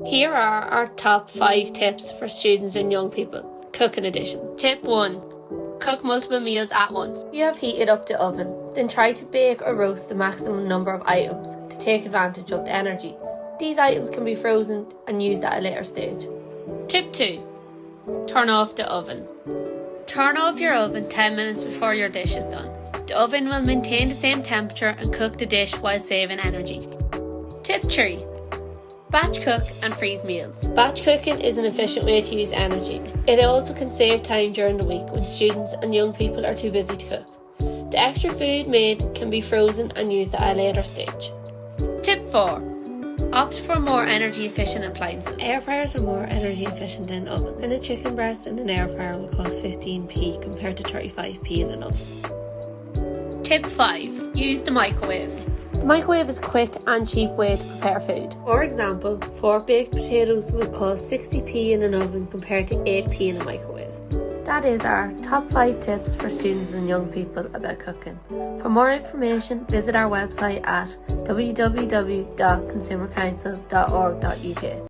Here are our top 5 tips for students and young people. Cooking edition. Tip 1. Cook multiple meals at once. You have heated up the oven, then try to bake or roast the maximum number of items to take advantage of the energy. These items can be frozen and used at a later stage. Tip 2. Turn off the oven. Turn off your oven 10 minutes before your dish is done. The oven will maintain the same temperature and cook the dish while saving energy. Tip 3. Batch cook and freeze meals. Batch cooking is an efficient way to use energy. It also can save time during the week when students and young people are too busy to cook. The extra food made can be frozen and used at a later stage. Tip 4. Opt for more energy efficient appliances. Air fryers are more energy efficient than ovens, and a chicken breast in an air fryer will cost 15p compared to 35p in an oven. Tip 5. Use the microwave. The microwave is a quick and cheap way to prepare food. For example, 4 baked potatoes would cost 60p in an oven compared to 8p in a microwave. That is our top 5 tips for students and young people about cooking. For more information, visit our website at www.consumercouncil.org.uk.